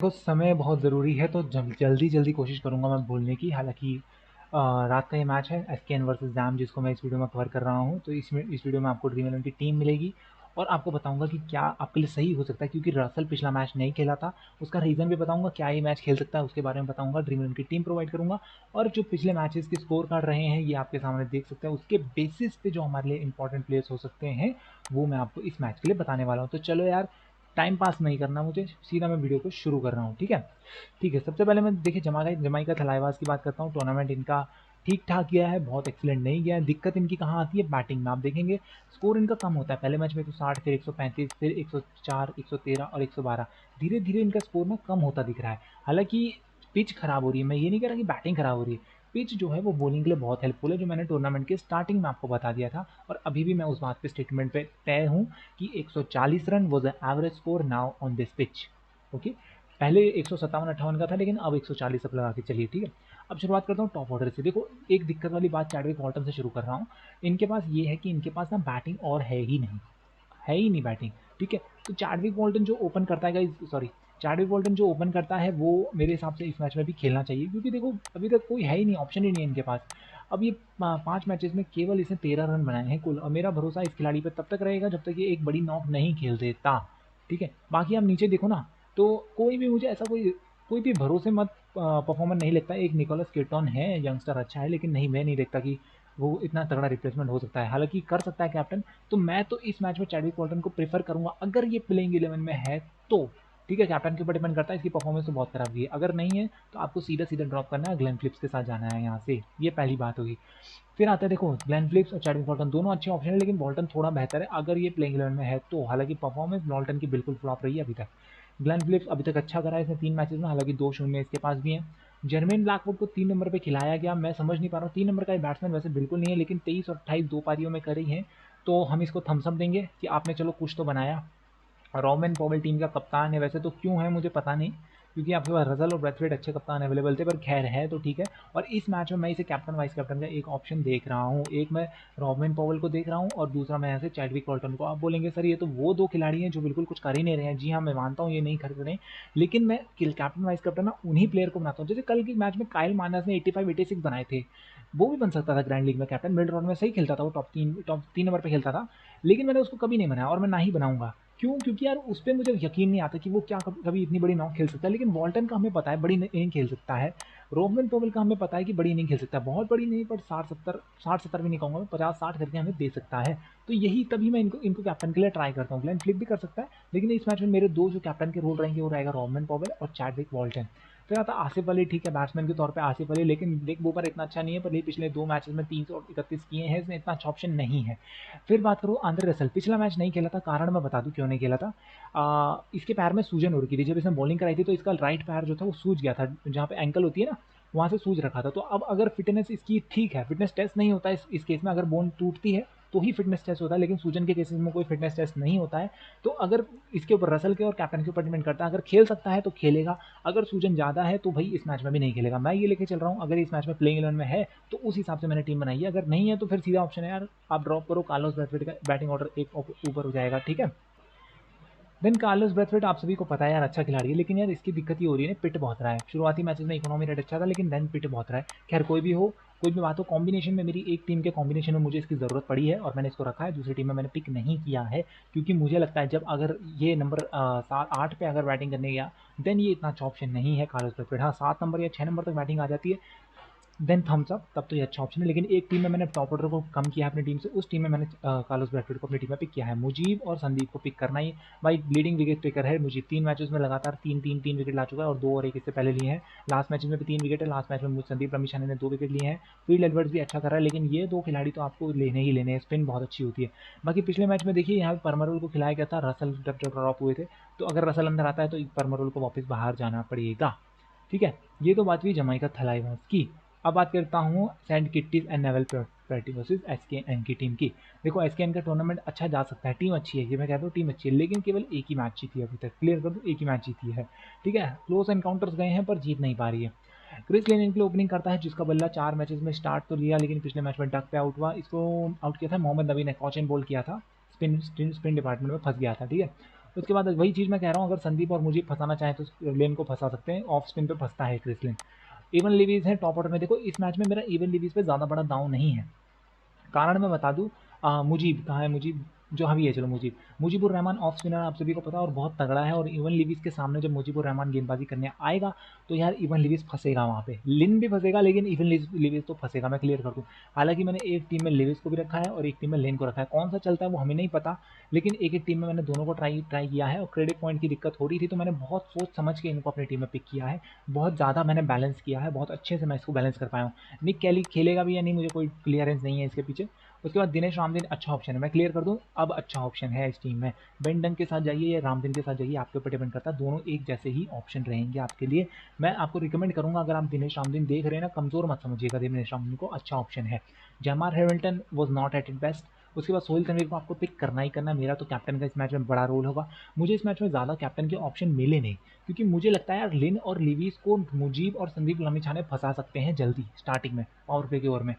देखो समय बहुत ज़रूरी है तो जल्दी कोशिश करूँगा मैं बोलने की। हालाँकि रात का ये मैच है एसकेएन वर्सेस जाम जिसको मैं इस वीडियो में कवर कर रहा हूँ। तो इस वीडियो में आपको ड्रीम 11 की टीम मिलेगी और आपको बताऊँगा कि क्या आपके लिए सही हो सकता है, क्योंकि रसल पिछला मैच नहीं खेला था। उसका रीज़न भी बताऊँगा, क्या ये मैच खेल सकता है उसके बारे में बताऊँगा, ड्रीम 11 की टीम प्रोवाइड करूँगा और जो पिछले मैचेस के स्कोर कार्ड रहे हैं ये आपके सामने देख सकते हैं। उसके बेसिस पे जो हमारे लिए इंपॉर्टेंट प्लेयर्स हो सकते हैं वो मैं आपको इस मैच के लिए बताने वाला हूँ। तो चलो यार, टाइम पास नहीं करना मुझे, सीधा मैं वीडियो को शुरू कर रहा हूँ। ठीक है, ठीक है। सबसे पहले मैं देखिए जमाइका थलाइवास की बात करता हूँ। टूर्नामेंट इनका ठीक ठाक गया है, बहुत एक्सीलेंट नहीं गया है। दिक्कत इनकी कहाँ आती है? बैटिंग में। आप देखेंगे स्कोर इनका कम होता है। पहले मैच में 160, फिर 135, फिर 104, 113 और 112। धीरे धीरे इनका स्कोर ना कम होता दिख रहा है। हालांकि पिच खराब हो रही है, मैं ये नहीं कह रहा कि बैटिंग खराब हो रही है। पिच जो है वो बॉलिंग के लिए बहुत हेल्पफुल है, जो मैंने टूर्नामेंट के स्टार्टिंग में आपको बता दिया था और अभी भी मैं उस बात पे स्टेटमेंट पे तय हूँ कि 140 run was the average score now on this pitch. Okay, पहले 157-58 का था, लेकिन अब 140 अब लगा के चलिए। ठीक है, अब शुरुआत करता हूँ टॉप ऑर्डर से। देखो, एक दिक्कत वाली बात चैडविक वॉल्टन से शुरू कर रहा हूँ। इनके पास ये है कि इनके पास ना बैटिंग और है ही नहीं बैटिंग। ठीक है, तो चैडविक वॉल्टन जो ओपन करता है सॉरी, चैडविक वॉल्टन जो ओपन करता है वो मेरे हिसाब से इस मैच में भी खेलना चाहिए, क्योंकि देखो अभी तक कोई है ही नहीं, ऑप्शन ही नहीं है इनके पास। अब ये 5 मैचेस में केवल इसने 13 रन बनाए हैं कुल, और मेरा भरोसा इस खिलाड़ी पर तब तक रहेगा जब तक ये एक बड़ी नॉक नहीं खेल देता। ठीक है, बाकी आप नीचे देखो ना, तो कोई भी मुझे ऐसा कोई भी भरोसे मत परफॉर्मर नहीं लगता। एक निकोलस केटन है, यंगस्टर अच्छा है, लेकिन नहीं, मैं नहीं देखता कि वो इतना तगड़ा रिप्लेसमेंट हो सकता है। हालांकि कर सकता है कैप्टन। तो मैं तो इस मैच में चैडविक वॉल्टन को प्रेफर करूंगा अगर ये प्लेइंग 11 में है तो। ठीक है, कैप्टन के ऊपर डिपेंड करता है, इसकी परफॉर्मेंस तो बहुत खराब हुई है। अगर नहीं है तो आपको सीधा सीधा ड्रॉप करना है, ग्लेन फिलिप्स के साथ जाना है यहाँ से। ये पहली बात होगी। फिर आता है, देखो ग्लेन फिलिप्स और चैडविक वॉल्टन दोनों अच्छे ऑप्शन है, लेकिन वॉल्टन थोड़ा बेहतर है अगर ये प्लेइंग 11 में है तो। हालांकि परफॉर्मेंस वॉल्टन की बिल्कुल फ्लॉप रही है अभी तक। ग्लेन फिलिप्स अभी तक अच्छा करा है इसने 3 मैचेस में, हालांकि 2-0 इसके पास भी हैं। जर्मेन ब्लैकवुड को 3 नंबर पे खिलाया गया, मैं समझ नहीं पा रहा हूँ। 3 नंबर का बैट्समैन वैसे बिल्कुल नहीं है, लेकिन 23 और 28 दो पारियों में करी हैं, तो हम इसको थम्सअप देंगे कि आपने चलो कुछ तो बनाया। रोमन पॉवेल टीम का कप्तान है, वैसे तो क्यों है मुझे पता नहीं, क्योंकि आपके पास रजल और ब्रैथवेट अच्छे कप्तान अवेलेबल थे, पर खैर है तो ठीक है। और इस मैच में मैं इसे कैप्टन वाइस कैप्टन का एक ऑप्शन देख रहा हूँ। एक मैं रोमन पॉवेल को देख रहा हूँ और दूसरा मैं यहाँ से चैडविक वॉल्टन को। आप बोलेंगे सर ये तो वो दो खिलाड़ी हैं जो बिल्कुल कुछ कर ही नहीं रहे हैं। जी हाँ, मैं मानता हूँ ये नहीं कर रहे हैं, लेकिन मैं कैप्टन वाइस कैप्टन ना उन्हीं प्लेयर को बनाता हूँ। जैसे कल के मैच में काइल मानस ने 85-86 बनाए थे, वो भी बन सकता था ग्रैंड लीग में कैप्टन। मिड राउंड में सही खेलता था वो, टॉप तीन नंबर पर खेलता था, लेकिन मैंने उसको कभी नहीं बनाया और मैं ना ही बनाऊंगा। क्यों? क्योंकि यार उस पर मुझे यकीन नहीं आता कि वो क्या कभी इतनी बड़ी नॉक खेल सकता है। लेकिन वॉल्टन का हमें पता है बड़ी इनिंग खेल सकता है। रोहमन पोवेल का हमें पता है कि बड़ी इनिंग खेल सकता है, बहुत बड़ी नहीं, पर 60-70 भी नहीं कहूँगा मैं, 50-60 करके हमें दे सकता है। तो यही तभी मैं इनको इनको कैप्टन के लिए ट्राई करता हूँ। ग्लेन फ्लिप भी कर सकता है, लेकिन इस मैच में मेरे दो जो कैप्टन के रोल रहेंगे वो रहेगा रोहमन पोवेल और चैडविक वॉल्टन। फिर आता आसिफ अली। ठीक है, बैट्समैन के तौर पे आसिफ अली, लेकिन लेग बूपर इतना अच्छा नहीं है, पर ये पिछले 2 मैचेस में 331 किए हैं, इसमें इतना अच्छा ऑप्शन नहीं है। फिर बात करूँ आंद्रे रसल, पिछला मैच नहीं खेला था, कारण मैं बता दूं क्यों नहीं खेला था। इसके पैर में सूजन हो रखी थी, जब इसने बॉलिंग कराई थी तो इसका राइट पैर जो था वो सूज गया था, जहाँ पे एंकल होती है ना वहाँ से सूज रखा था। तो अब अगर फिटनेस इसकी ठीक है, फिटनेस टेस्ट नहीं होता इस केस में, अगर बोन टूटती है तो ही फिटनेस टेस्ट होता है, लेकिन सूजन के केसेस में कोई फिटनेस टेस्ट नहीं होता है। तो अगर इसके ऊपर रसल के और कैप्टन के ऊपर डिपेंड करता है, अगर खेल सकता है तो खेलेगा, अगर सूजन ज़्यादा है तो भाई इस मैच में भी नहीं खेलेगा। मैं ये लेके चल रहा हूँ, अगर इस मैच में प्लेइंग 11 में है तो उस हिसाब से मैंने टीम बनाई है। अगर नहीं है तो फिर सीधा ऑप्शन है यार, आप ड्रॉप करो, कार्लोस ब्रैथवेट का बैटिंग ऑर्डर एक ऊपर हो जाएगा। ठीक है, देन कार्लोस ब्रैथवेट आप सभी को पता है यार अच्छा खिलाड़ी है, लेकिन यार इसकी दिक्कत ये हो रही है ना, पिट बहुत रहा है। शुरुआती मैचेस में इकोनॉमी रेट अच्छा था, लेकिन देन पिट बहुत रहा है। खैर कोई भी हो, कोई भी बात हो, कॉम्बिनेशन में मेरी एक टीम के कॉम्बिनेशन में मुझे इसकी ज़रूरत पड़ी है और मैंने इसको रखा है। दूसरी टीम में मैंने पिक नहीं किया है, क्योंकि मुझे लगता है जब अगर ये नंबर 7-8 पे अगर बैटिंग करने गया, देन ये इतना अच्छा ऑप्शन नहीं है कार्लोस ब्रैथवेट। हाँ, 7 नंबर या 6 नंबर तक बैटिंग आ जाती है, देन थम्स अप, तब तो ये अच्छा ऑप्शन है। लेकिन एक टीम में मैंने टॉप ऑर्डर को कम किया अपनी टीम से, उस टीम में मैंने कार्लोस ब्रैथवेट को अपनी टीम में पिक किया है। मुजीब और संदीप को पिक करना ही भाई, लीडिंग विकेट टेकर है मुजीब। 3 मैचेस में लगातार तीन विकेट ला चुका है, और 2 और 1 इससे पहले लिए हैं। लास्ट मैच में भी 3 विकेट है, लास्ट मैच में संदीप रमीशानी ने 2 विकेट लिए हैं। फील्ड एडवर्ड्स भी अच्छा कर रहा है, लेकिन ये दो खिलाड़ी तो आपको लेने ही लेने हैं, स्पिन बहुत अच्छी होती है। बाकी पिछले मैच में देखिए यहाँ परमरुल को खिलाया गया था, रसल जब ड्रॉप हुए थे, तो अगर रसल अंदर आता है तो परमरुल को वापस बाहर जाना पड़ेगा। ठीक है, ये तो बात हुई जमाइका थलाइवास की। अब बात करता हूँ सेंट किट्टीज एंड नेवल पैटी वर्सेस एसकेएन की टीम की। देखो एसकेएन का टूर्नामेंट अच्छा जा सकता है, टीम अच्छी है, ये मैं कहता हूँ टीम अच्छी है, लेकिन केवल एक ही मैच जीती है अभी तक। क्लियर कर दूँ, एक ही मैच जीती है। ठीक है, क्लोज एनकाउंटर्स गए हैं पर जीत नहीं पा रही है। क्रिस लेन इनके लिए ओपनिंग करता है, जिसका बल्ला 4 मैचेस में स्टार्ट तो लिया, लेकिन पिछले मैच में डक पे आउट हुआ। इसको आउट किया था मोहम्मद नबी ने, कॉच एंड बॉल किया था, स्पिन स्पिन स्पिन डिपार्टमेंट में फंस गया था। ठीक है, उसके बाद वही चीज़ मैं कह रहा हूँ, अगर संदीप और मुझे फंसाना चाहें तो लेन को फंसा सकते हैं, ऑफ स्पिन पे फंसता है क्रिस लिन। इवन लिवीज है टॉप ऑर्डर में। देखो इस मैच में मेरा इवन लिवीज पे ज़्यादा बड़ा दाव नहीं है। कारण मैं बता दूँ, मुजीब कहाँ है, मुजीब जो हाँ भी है, चलो मुजीब, मुजीबुर रहमान ऑफ स्पिनर आप सभी को पता है और बहुत तगड़ा है। और इवन लिविस के सामने जब मुजीबुर रहमान गेंदबाजी करने आएगा तो यार इवन लिविस फंसेगा वहाँ पे, लिन भी फंसेगा लेकिन इवन लिविस तो फंसेगा, मैं क्लियर कर दूँ। हालांकि मैंने एक टीम में लिविस को भी रखा है और एक टीम में लिन को रखा है, कौन सा चलता है वो हमें नहीं पता, लेकिन एक एक टीम में मैंने दोनों को ट्राई ट्राई किया है। और क्रेडिट पॉइंट की दिक्कत हो रही थी तो मैंने बहुत सोच समझ के इनको अपनी टीम में पिक किया है, बहुत ज़्यादा मैंने बैलेंस किया है, बहुत अच्छे से मैं इसको बैलेंस कर पाया हूँ। निक कैली खेलेगा भी या नहीं मुझे कोई क्लियरेंस नहीं है इसके पीछे। उसके बाद दिनेश रामदीन अच्छा ऑप्शन है, मैं क्लियर कर दूं, अब अच्छा ऑप्शन है इस टीम में। बेन डंग के साथ जाइए या रामदीन के साथ जाइए, आपके ऊपर डिपेंड करता है, दोनों एक जैसे ही ऑप्शन रहेंगे आपके लिए। मैं आपको रिकमेंड करूंगा, अगर आप दिनेश रामदीन देख रहे हैं ना, कमजोर मत समझिएगा दिनेश रामदीन को, अच्छा ऑप्शन है। जमार Hamilton was not at it best. उसके बाद सोहेल तनवीर को आपको पिक करना ही करना, मेरा तो कैप्टन का इस मैच में बड़ा रोल होगा। मुझे इस मैच में ज़्यादा कैप्टन के ऑप्शन मिले नहीं, क्योंकि मुझे लगता है यार लिन और लिवीज को मुजीब और संदीप लमिछाने फंसा सकते हैं जल्दी स्टार्टिंग में पावर प्ले के ओवर में।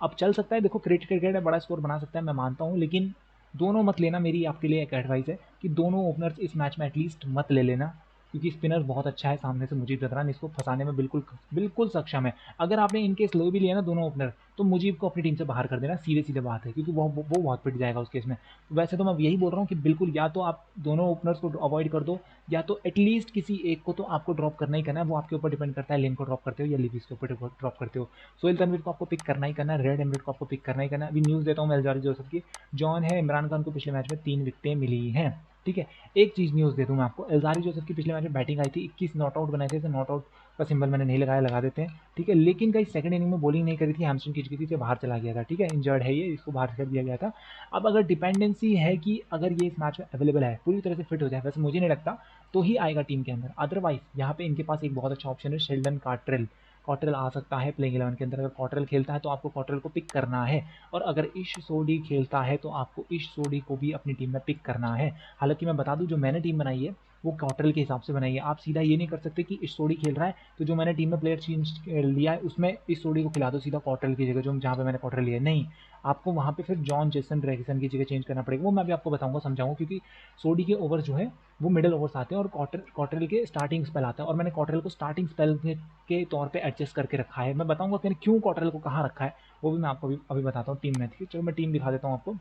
अब चल सकता है, देखो क्रिकेट है, बड़ा स्कोर बना सकता है, मैं मानता हूँ, लेकिन दोनों मत लेना, मेरी आपके लिए एक एडवाइस है कि दोनों ओपनर्स इस मैच में एटलीस्ट मत ले लेना, क्योंकि स्पिनर बहुत अच्छा है सामने से मुजीब जतरान, इसको फंसाने में बिल्कुल बिल्कुल सक्षम है। अगर आपने इनके स्लो भी लिया ना दोनों ओपनर, तो मुजीब को अपनी टीम से बाहर कर देना, सीधे सीधे बात है, क्योंकि वो बहुत पिट जाएगा उस केस में। वैसे तो मैं यही बोल रहा हूँ कि बिल्कुल या तो आप दोनों ओपनर्स को अवॉइड कर दो, या तो एटलीस्ट किसी एक को तो आपको ड्रॉप करना ही करना है, वो आपके ऊपर डिपेंड करता है, लेन को ड्रॉप करते हो या लिविस के ऊपर ड्रॉप करते हो। सोहेल तनवीर को आपको पिक करना ही करना है, रेड एमरेट को आपको पिक करना ही करना है। अभी न्यूज़ देता हूँ मैं एल्जारी जोसेफ की, जॉन है, इमरान खान को पिछले मैच में 3 विकेटें मिली हैं, ठीक है। एक चीज़ न्यूज़ दे दूँ मैं आपको, एल्जारी जोसेफ की पिछले मैच में बैटिंग आई थी, 21 नॉट आउट बनाए थे, नॉट आउट का सिंबल मैंने नहीं लगाया, लगा देते हैं, ठीक है। लेकिन कहीं सेकंड इनिंग में बॉलिंग नहीं करी थी, हैमस्ट्रिंग खिंच गई थी, बाहर चला गया था, ठीक है, इंजर्ड है ये, इसको बाहर कर दिया गया था। अब अगर डिपेंडेंसी है कि अगर ये इस मैच में अवेलेबल है, पूरी तरह से फिट हो जाए, वैसे मुझे नहीं लगता, तो ही आएगा टीम के अंदर। अदरवाइज यहाँ पे इनके पास एक बहुत अच्छा ऑप्शन है, शेल्डन कार्ट्रेल। कॉटरल आ सकता है प्लेइंग 11 के अंदर, अगर कॉटरल खेलता है तो आपको कॉटरल को पिक करना है, और अगर इश सोडी खेलता है तो आपको इश सोडी को भी अपनी टीम में पिक करना है। हालांकि मैं बता दूं, जो मैंने टीम बनाई है वो कॉटरल के हिसाब से बनाई है, आप सीधा ये नहीं कर सकते कि इश सोडी खेल रहा है तो जो मैंने टीम में प्लेयर चेंज लिया है उसमें इस सोडी को खिला दो सीधा कॉटरल की जगह, जो जहाँ पे मैंने कॉटरल लिया है, नहीं, आपको वहाँ पे फिर जॉन जेसन ड्रैगिसन की जगह चेंज करना पड़ेगा, वो मैं भी आपको बताऊंगा समझाऊंगा, क्योंकि सोडी के ओवर जो है वो मिडल ओवर्स आते हैं और कॉटरल के स्टार्टिंग स्पेल आता है, और मैंने कॉटरल को स्टार्टिंग स्पेल के तौर पे एडजस्ट करके रखा है। मैं बताऊंगा कि मैंने क्यों कॉटरल को कहाँ रखा है, वो भी मैं आपको अभी बताता हूँ टीम में, ठीक है। चलो मैं टीम दिखा देता हूँ आपको,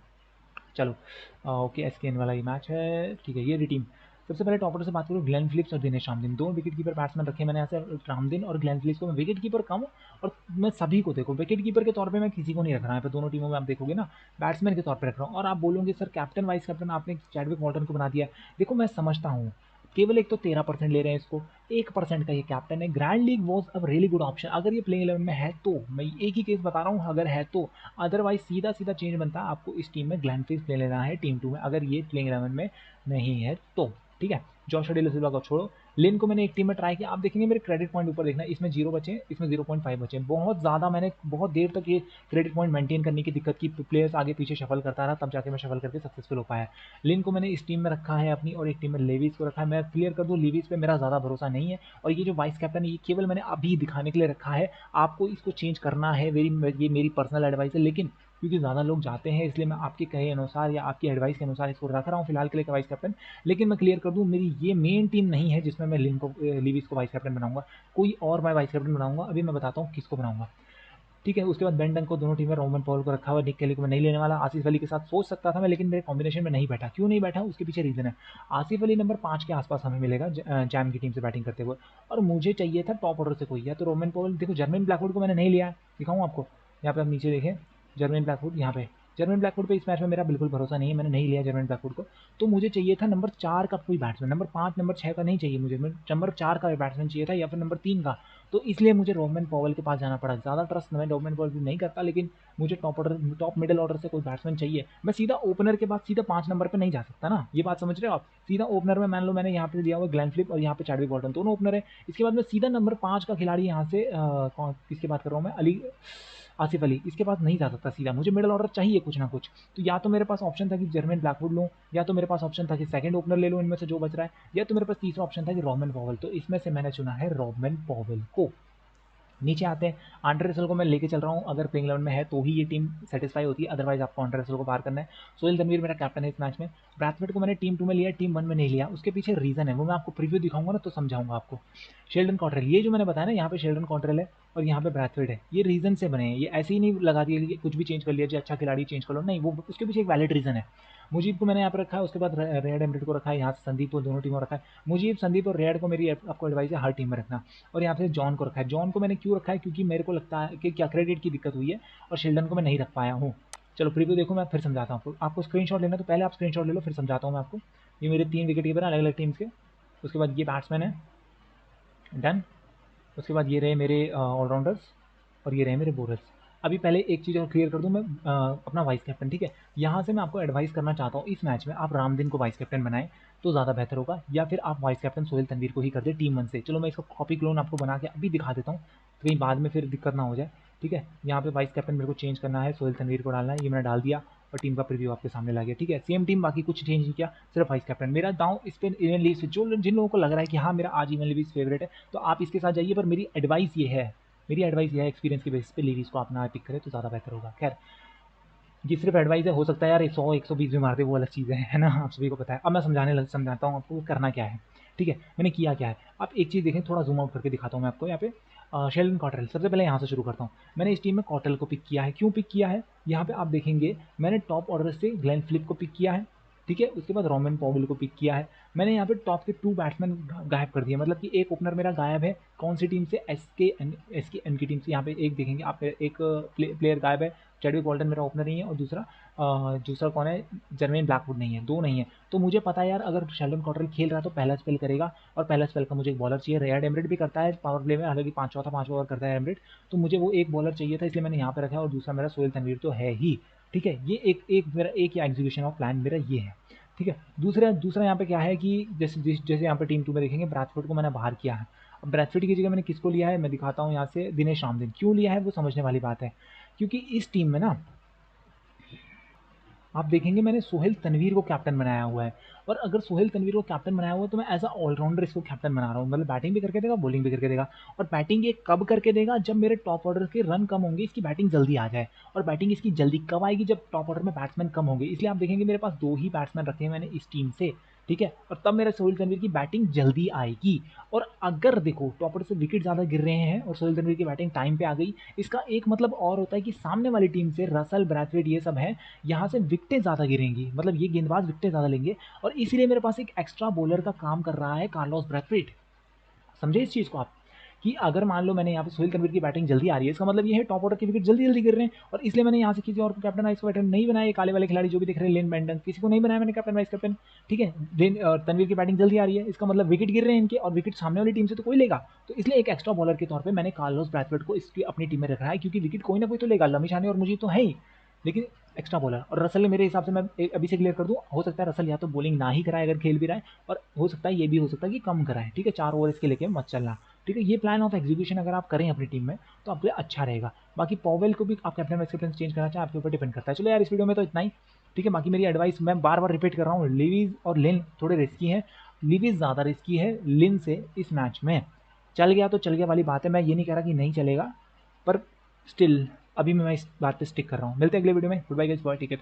चलो ओके, एसकेएन वाला ये मैच है, ठीक है, ये टीम। सबसे पहले टॉपर से बात करूँ, ग्लेन फिलिप्स और दिनेश रामदीन, दो विकेट कीपर बैट्समैन रखे मैंने यहाँ से, रामदीन और ग्लेन फिलिप्स को मैं विकेट कीपर कम, और मैं सभी को देखो विकेट कीपर के तौर पे मैं किसी को नहीं रख रहा है, दोनों टीमों में आप देखोगे ना बैट्समैन के तौर पे रख रहा हूँ। और आप बोलोगे सर कैप्टन वाइस कैप्टन आपने चैडविक वॉर्टन को बना दिया, देखो मैं समझता हूँ, केवल एक तो 13% ले रहे हैं इसको, 1% का ये कैप्टन है, ग्रैंड लीग वॉज अब रियली गुड ऑप्शन अगर ये प्लेइंग 11 में है तो, मैं एक ही केस बता रहा हूँ अगर है तो, अदरवाइज सीधा सीधा चेंज बनता है, आपको इस टीम में ग्लैन फिलिप्स ले लेना है टीम 2 में, अगर ये प्लेइंग 11 में नहीं है तो, ठीक है। जॉशुआ डे सिल्वा को छोड़ो, लिन को मैंने एक टीम में ट्राई किया, आप देखेंगे मेरे क्रेडिट पॉइंट ऊपर देखना, इसमें 0 बचे, इसमें 0.5 बचे, बहुत ज़्यादा मैंने बहुत देर तक ये क्रेडिट पॉइंट मेंटेन करने की दिक्कत की, प्लेयर्स आगे पीछे शफल करता रहा, तब जाके मैं शफल करके सक्सेसफुल हो पाया। लिन को मैंने इस टीम में रखा है अपनी, और एक टीम में लेविस को रखा है। मैं क्लियर कर दूँ, लेविस पे मेरा ज़्यादा भरोसा नहीं है, और ये जो वाइस कैप्टन है ये केवल मैंने अभी दिखाने के लिए रखा है, आपको इसको चेंज करना है, ये मेरी पर्सनल एडवाइस है, लेकिन क्योंकि ज़्यादा लोग जाते हैं इसलिए मैं आपके कहे अनुसार या आपकी एडवाइस के अनुसार इसको रख रहा हूँ फिलहाल के लिए वाइस कैप्टन। लेकिन मैं क्लियर कर दूँ, मेरी ये मेन टीम नहीं है जिसमें मैं लिन को लिविस को वाइस कैप्टन बनाऊंगा, कोई और मैं वाइस कैप्टन बनाऊंगा, अभी मैं बताता हूँ किसको बनाऊंगा, ठीक है। उसके बाद बेन डंग को दोनों टीम में, रोमन पॉल को रखा हुआ, निक केली को मैं नहीं लेने वाला, आसिफ अली के साथ सोच सकता था मैं, लेकिन मेरे कॉम्बिनेशन में नहीं बैठा, क्यों नहीं बैठा उसके पीछे रीजन है, आसिफ अली नंबर 5 के आसपास हमें मिलेगा जैम की टीम से बैटिंग करते हुए, और मुझे चाहिए था टॉप ऑर्डर से कोई, या तो रोमन पॉल, देखो जर्मन ब्लैकवुड को मैंने नहीं लिया, दिखाऊँ आपको, यहाँ पे आप नीचे देखें जर्मन ब्लैकवुड, यहाँ पे जर्मन ब्लैकवुड पे इस मैच में मेरा बिल्कुल भरोसा नहीं है, मैंने नहीं लिया जर्मन ब्लैकवुड को, तो मुझे चाहिए था नंबर 4 का कोई बैट्समैन, नंबर 5 नंबर 6 का नहीं चाहिए मुझे, नंबर 4 का बैट्समैन चाहिए था, या फिर नंबर 3 का, तो इसलिए मुझे रोमन पॉवल के पास जाना पड़ा। ज़्यादा ट्रस्ट मैं रोमन पॉवल भी नहीं करता, लेकिन मुझे टॉप मिडिल ऑर्डर से कोई बैट्समैन चाहिए, मैं सीधा ओपनर के बाद सीधा 5 नंबर पे नहीं जा सकता ना, ये बात समझ रहे हो आप, सीधा ओपनर में मान लो मैंने यहाँ पे दिया हुआ ग्लेन फिलिप और यहाँ पे चैडविक वॉर्टन, दोनों ओपनर है, इसके बाद मैं सीधा नंबर 5 का खिलाड़ी यहाँ से किसकी बात कर रहा हूँ मैं, आसिफ अली, इसके पास नहीं जा सकता सीधा, मुझे मिडिल ऑर्डर चाहिए कुछ ना कुछ, तो या तो मेरे पास ऑप्शन था कि जर्मन ब्लैकवुड लूँ, या तो मेरे पास ऑप्शन था कि सेकंड ओपनर ले लूँ इनमें से जो बच रहा है, या तो मेरे पास तीसरा ऑप्शन था कि रोमन पॉवल, तो इसमें से मैंने चुना है रोमन पॉवल को, नीचे आते हैं, आंड्रे रसल को मैं लेके चल रहा हूँ, अगर प्लेइंग 11 में है तो ही ये टीम सेटिस्फाई होती है, अदरवाइज आपको आंड्रे रसल को बाहर करना है। सोहेल तनवीर मेरा कैप्टन है इस मैच में। ब्रैथवेट को मैंने टीम 2 में लिया, टीम 1 में नहीं लिया, उसके पीछे रीज़न है, वो मैं आपको प्रीव्यू दिखाऊंगा ना तो समझाऊंगा आपको। शेल्डन कॉटरेल, ये जो मैंने बताया ना, यहाँ पे शेल्डन कॉटरेल है और यहाँ पे ब्रैथवेट है, ये रीज़न से बने हैं, ये ऐसे ही नहीं लगा दिया कि कुछ भी चेंज कर लिया जो अच्छा खिलाड़ी चेंज कर लो, नहीं, वो उसके पीछे एक वैलिड रीज़न है। मुजीब को मैंने यहाँ पर रखा है, उसके बाद रेड एमरेट को रखा है, यहाँ से संदीप को, दोनों टीमों रखा है। मुजीब, संदीप और रेड को मेरी आपको एडवाइस है हर टीम में रखना। और यहाँ पे जॉन को रखा है। जॉन को मैंने क्यों रखा है, क्योंकि मेरे को लगता है कि क्या क्रेडिट की दिक्कत हुई है और शेल्डन को मैं नहीं रख पाया हूँ। चलो प्रीव्यू देखो, मैं फिर समझाता हूँ आपको। स्क्रीनशॉट लेना तो पहले आप स्क्रीनशॉट ले लो, फिर समझाता हूँ मैं आपको। ये मेरे 3 विकेट कीपर अलग अलग टीम्स के। उसके बाद ये बैट्समैन है, डन। उसके बाद ये रहे मेरे ऑलराउंडर्स और ये रहे मेरे बोलर्स। अभी पहले एक चीज़ और क्लियर कर दूं मैं, अपना वाइस कैप्टन, ठीक है। यहाँ से मैं आपको एडवाइस करना चाहता हूँ, इस मैच में आप रामदिन को वाइस कैप्टन बनाएं तो ज़्यादा बेहतर होगा, या फिर आप वाइस कैप्टन सोहेल तनवीर को ही कर दे टीम 1 से। चलो मैं इसका कॉपी क्लोन आपको बना के अभी दिखा देता हूँ, तो कहीं बाद में फिर दिक्कत ना हो जाए, ठीक है। यहाँ पे वाइस कैप्टन मेरे को चेंज करना है, सोहेल तनवीर को डालना है, ये मैंने डाल दिया और टीम का प्रीव्यू आपके सामने ला गया, ठीक है। सेम टीम, बाकी कुछ चेंज नहीं किया, सिर्फ वाइस कैप्टन। मेरा दांव इस पर इवन लीव्स, जो जिन लोगों को लग रहा है कि हाँ मेरा आज इवन लीव्स फेवरेट है, तो आप इसके साथ जाइए, पर मेरी एडवाइस ये है, मेरी एडवाइस यह है, एक्सपीरियंस की बेसिस पे लीवीज को अपना पिक करे तो ज़्यादा बेहतर होगा। खैर, ये सिर्फ एडवाइस है, हो सकता है यार 100-120 भी मार दे, वो अलग चीज़ है ना, आप सभी को पता है। अब मैं समझाता हूँ आपको करना क्या है, ठीक है। मैंने किया क्या है, आप एक चीज़ देखें, थोड़ा जूम आउट करके दिखाता हूँ मैं आपको। यहाँ पे शेल्डन कॉटरेल, सबसे पहले यहाँ से शुरू करता हूँ। मैंने इस टीम में कॉटरेल को पिक किया है, क्यों पिक किया है, यहाँ पे आप देखेंगे मैंने टॉप ऑर्डर से ग्लेन फिलिप को पिक किया है, ठीक है। उसके बाद रोमन पॉवेल को पिक किया है। मैंने यहाँ पे टॉप के 2 बैट्समैन गायब कर दिए, मतलब कि एक ओपनर मेरा गायब है। कौन सी टीम से, एस के एन की टीम से। यहाँ पे एक देखेंगे आप, एक प्लेयर गायब है, चैडविक वॉल्टन मेरा ओपनर नहीं है, और दूसरा कौन है, जर्मेन ब्लैकवुड नहीं है, 2 नहीं है। तो मुझे पता है यार, अगर शेल्डन कॉटरेल खेल रहा है तो पहला स्पेल करेगा, और पहला स्पेल का मुझे एक बॉलर चाहिए। रेड एमरेट भी करता है पावर प्ले में, हालांकि 5 ओवर करता है एमरेट, तो मुझे वो एक बॉलर चाहिए था, इसलिए मैंने यहाँ पे रखा है। और दूसरा मेरा सोहेल तनवीर तो है ही, ठीक है। ये एक मेरा एक एग्जीक्यूशन ऑफ प्लान मेरा ये है, ठीक है। दूसरा यहाँ पे क्या है कि जैसे यहाँ पे टीम 2 में देखेंगे, ब्रैथवेट को मैंने बाहर किया है। अब ब्रैथवेट की जगह मैंने किसको लिया है, मैं दिखाता हूँ यहाँ से, दिनेश रामदिन। क्यों लिया है वो समझने वाली बात है, क्योंकि इस टीम में ना आप देखेंगे मैंने सोहेल तनवीर को कैप्टन बनाया हुआ है। और अगर सोहेल तनवीर को कैप्टन बनाया हुआ है तो मैं एज अ ऑलराउंडर इसको कैप्टन बना रहा हूँ, मतलब बैटिंग भी करके देगा, बॉलिंग भी करके देगा। और बैटिंग ये कब करके देगा, जब मेरे टॉप ऑर्डर के रन कम होंगे, इसकी बैटिंग जल्दी आ जाए। और बैटिंग इसकी जल्दी कब आएगी, जब टॉप ऑर्डर में बैट्समैन कम होंगे। इसलिए आप देखेंगे मेरे पास 2 ही बैट्समैन रखे हैं मैंने इस टीम से, ठीक है। और तब मेरे सोहेल तनवीर की बैटिंग जल्दी आएगी। और अगर देखो टॉप ऑर्डर से विकेट ज़्यादा गिर रहे हैं और सोहेल तनवीर की बैटिंग टाइम पे आ गई, इसका एक मतलब और होता है कि सामने वाली टीम से रसल, ब्रैथवेट, ये सब है, यहाँ से विकटें ज़्यादा गिरेंगी, मतलब ये गेंदबाज विकटें ज़्यादा लेंगे। और इसीलिए मेरे पास एक एक्स्ट्रा बॉलर का काम कर रहा है कार्लोस ब्रैथवेट। समझे इस चीज़ को आप, कि अगर मान लो मैंने यहाँ पे सोहेल तनवीर की बैटिंग जल्दी आ रही है, इसका मतलब ये है टॉप ऑर्डर के विकेट जल्दी जल्दी गिर रहे हैं, और इसलिए मैंने यहाँ से किसी और को कैप्टन वाइस कैप्टन नहीं बनाया। ये काले वाले खिलाड़ी जो भी दिख रहे हैं, लेन बैंडन, किसी को नहीं बनाया मैंने कैप्टन वाइस कैप्टन, ठीक है। तनवीर की बैटिंग जल्दी आ रही है, इसका मतलब विकेट गिर रहे हैं इनके, और विकेट सामने वाली टीम से तो कोई लेगा। तो इसलिए एक एक्स्ट्रा बॉलर के तौर पर मैंने कार्लोस ब्रैथवेट को इसकी अपनी टीम में रखा है, क्योंकि विकेट कोई ना कोई तो लेगा, लमिशाने और मुझे तो है ही, लेकिन एक्स्ट्रा बॉलर। और रसल ने मेरे हिसाब से, मैं अभी से क्लियर कर दूं, हो सकता है रसल या तो बॉलिंग ना ही कराए अगर खेल भी रहा है, और हो सकता है ये भी हो सकता है कि कम कराए, ठीक है। 4 ओवर इसके लेके मत चलना, ठीक है। ये प्लान ऑफ एग्जीक्यूशन अगर आप करें अपनी टीम में तो आपके लिए अच्छा रहेगा। बाकी पॉवेल को भी आप कैप्टन वाइस कैप्टन चेंज करना चाहें, आपके ऊपर डिपेंड करता है। चलो यार, इस वीडियो में तो इतना ही, ठीक है। बाकी मेरी एडवाइस मैं बार बार रिपीट कर रहा हूँ, लिवीज और लिन थोड़े रिस्की हैं, लिवीज ज़्यादा रिस्की है लिन से इस मैच में। चल गया तो चल गया वाली बात है, मैं ये नहीं कह रहा कि नहीं चलेगा, पर स्टिल अभी मैं इस बात पे स्टिक कर रहा हूँ। मिलते हैं अगले वीडियो में, गुड बाय गाइस, बाय, ठीक है।